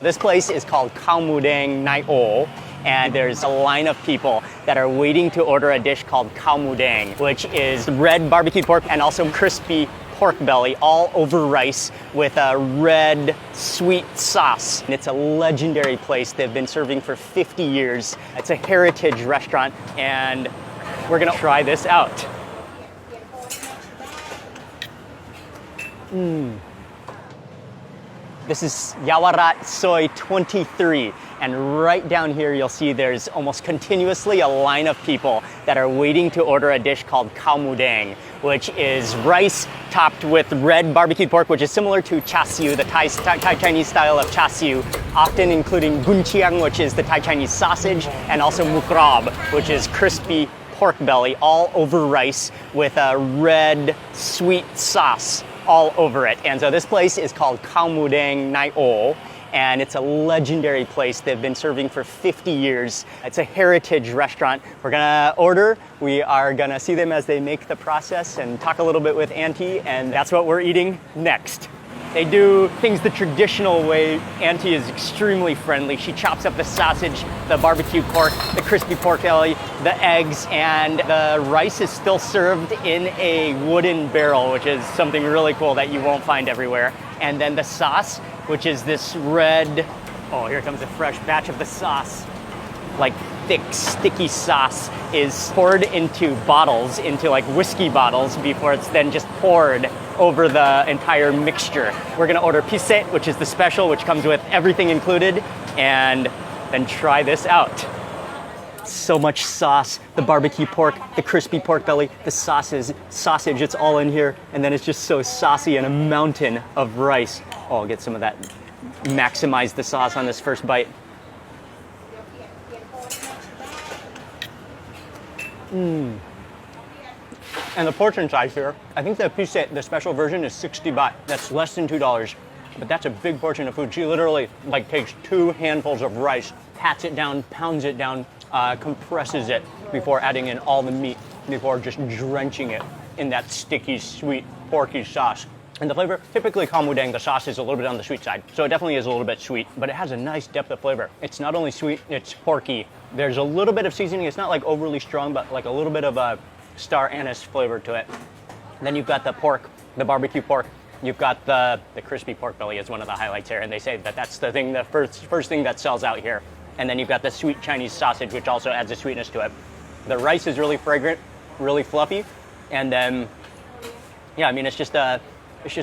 This place is called Khao Mudang Nai O, and there's a line of people that are waiting to order a dish called Khao Mudang, which is red barbecued pork and also crispy pork belly all over rice with a red sweet sauce. And it's a legendary place. They've been serving for 50 years. It's a heritage restaurant, and we're gonna try this out. This is Yawarat Soy 23, and right down here you'll see there's almost continuously a line of people that are waiting to order a dish called Khao Mudang, which is rice topped with red barbecued pork, which is similar to char siu, the Thai Chinese style of char siu, often including gunchiang, which is the Thai Chinese sausage, and also mukrab, which is crispy pork belly all over rice with a red sweet sauce all over it. And so this place is called Khao Mudang Nai O, and it's a legendary place. They've been serving for 50 years. It's a heritage restaurant. We're gonna order. We are gonna see them as they make the process and talk a little bit with Auntie, and that's what we're eating next. They do things the traditional way. Auntie is extremely friendly. She chops up the sausage, the barbecue pork, the crispy pork belly, the eggs, and the rice is still served in a wooden barrel, which is something really cool that you won't find everywhere. And then the sauce, which is this red, oh, here comes a fresh batch of the sauce. Like thick, sticky sauce is poured into bottles, into like whiskey bottles, before it's then just poured over the entire mixture. We're gonna order pisset, which is the special, which comes with everything included, and then try this out. So much sauce, the barbecue pork, the crispy pork belly, the sausage, it's all in here, and then it's just so saucy and a mountain of rice. Oh, I'll get some of that, maximize the sauce on this first bite. And the portion size here, I think the pisset, the special version, is 60 baht. That's less than $2, but that's a big portion of food. She literally takes 2 handfuls of rice, pats it down, pounds it down, compresses it before adding in all the meat, before just drenching it in that sticky, sweet, porky sauce. And the flavor, typically Khao Mudang, the sauce is a little bit on the sweet side, so it definitely is a little bit sweet, but it has a nice depth of flavor. It's not only sweet, it's porky. There's a little bit of seasoning. It's not overly strong, but a little bit of a star anise flavor to it. And then you've got the pork, the barbecue pork. You've got the crispy pork belly is one of the highlights here, and they say that that's the thing, the first thing that sells out here. And then you've got the sweet Chinese sausage, which also adds a sweetness to it. The rice is really fragrant, really fluffy, and then, yeah, I mean, it's just a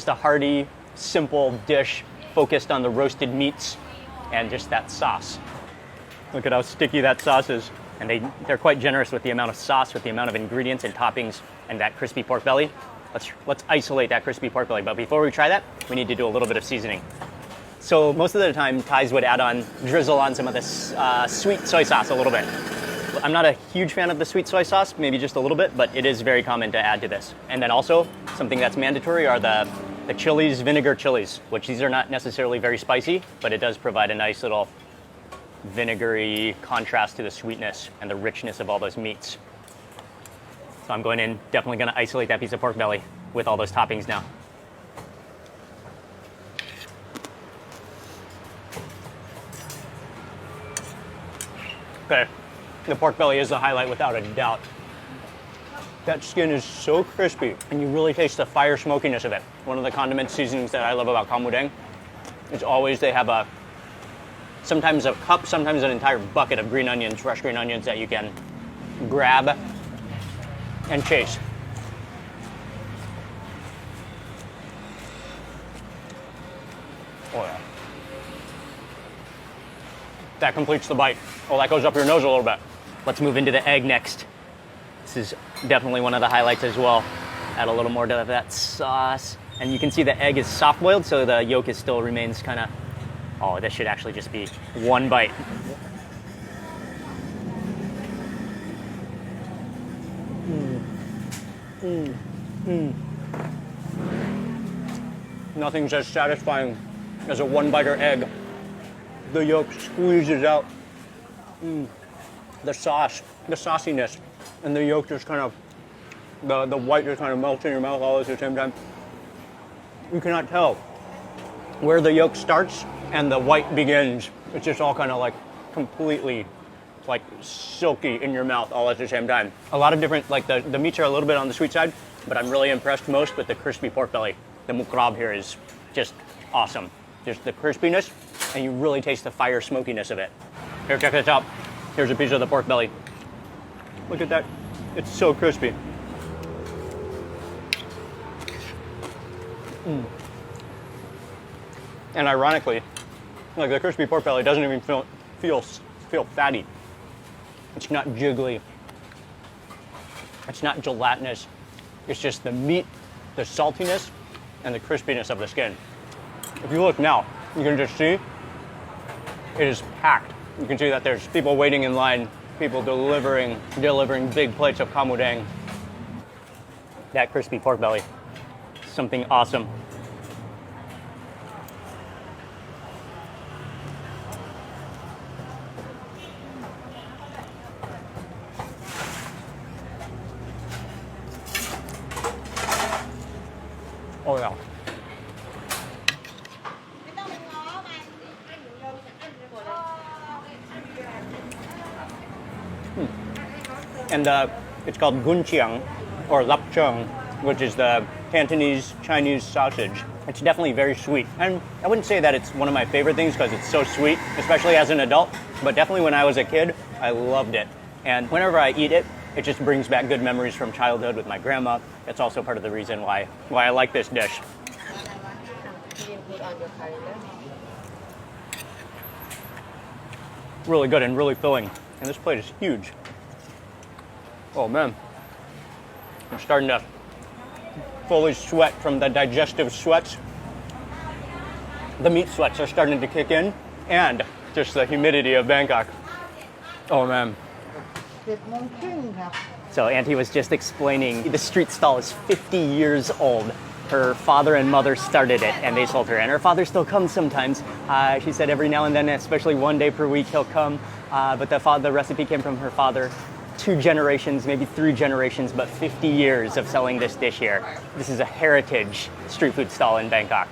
hearty, simple dish focused on the roasted meats and just that sauce. Look at how sticky that sauce is. And they're quite generous with the amount of sauce, with the amount of ingredients and toppings, and that crispy pork belly. Let's isolate that crispy pork belly. But before we try that, we need to do a little bit of seasoning. So most of the time, Thais would drizzle on some of this sweet soy sauce a little bit. I'm not a huge fan of the sweet soy sauce, maybe just a little bit, but it is very common to add to this. And then also, something that's mandatory are the chilies, vinegar chilies, which these are not necessarily very spicy, but it does provide a nice little vinegary contrast to the sweetness and the richness of all those meats. So I'm definitely going to isolate that piece of pork belly with all those toppings now. Okay, the pork belly is the highlight without a doubt. That skin is so crispy, and you really taste the fire smokiness of it. One of the condiment seasonings that I love about Khao Mudang is always they have sometimes a cup, sometimes an entire bucket of green onions, fresh green onions that you can grab and chase. Oh yeah. That completes the bite. Oh, that goes up your nose a little bit. Let's move into the egg next. This is definitely one of the highlights as well. Add a little more to that sauce. And you can see the egg is soft boiled, so the yolk still remains kind of, oh, this should actually just be one bite. Nothing's as satisfying as a one-biter egg. The yolk squeezes out. The sauce, the sauciness, and the yolk just kind of, the white just kind of melts in your mouth all at the same time. You cannot tell where the yolk starts and the white begins. It's just all kind of like completely like silky in your mouth all at the same time. A lot of different, like the meats are a little bit on the sweet side, but I'm really impressed most with the crispy pork belly. The mukrab here is just awesome. Just the crispiness, and you really taste the fire smokiness of it. Here, check this out. Here's a piece of the pork belly. Look at that. It's so crispy. And ironically, like the crispy pork belly doesn't even feel fatty. It's not jiggly. It's not gelatinous. It's just the meat, the saltiness, and the crispiness of the skin. If you look now, you can just see it is packed. You can see that there's people waiting in line, people delivering big plates of kamudang. That crispy pork belly, something awesome. Oh yeah. And it's called gunchiang or lapchung, which is the Cantonese Chinese sausage. It's definitely very sweet. And I wouldn't say that it's one of my favorite things because it's so sweet, especially as an adult, but definitely when I was a kid, I loved it. And whenever I eat it, it just brings back good memories from childhood with my grandma. It's also part of the reason why I like this dish. Really good and really filling. And this plate is huge. Oh man, I'm starting to fully sweat from the digestive sweats. The meat sweats are starting to kick in, and just the humidity of Bangkok. Oh man. So Auntie was just explaining the street stall is 50 years old. Her father and mother started it, and they sold her. And her father still comes sometimes. She said every now and then, especially one day per week, he'll come. But the recipe came from her father. 2 generations, maybe 3 generations, but 50 years of selling this dish here. This is a heritage street food stall in Bangkok.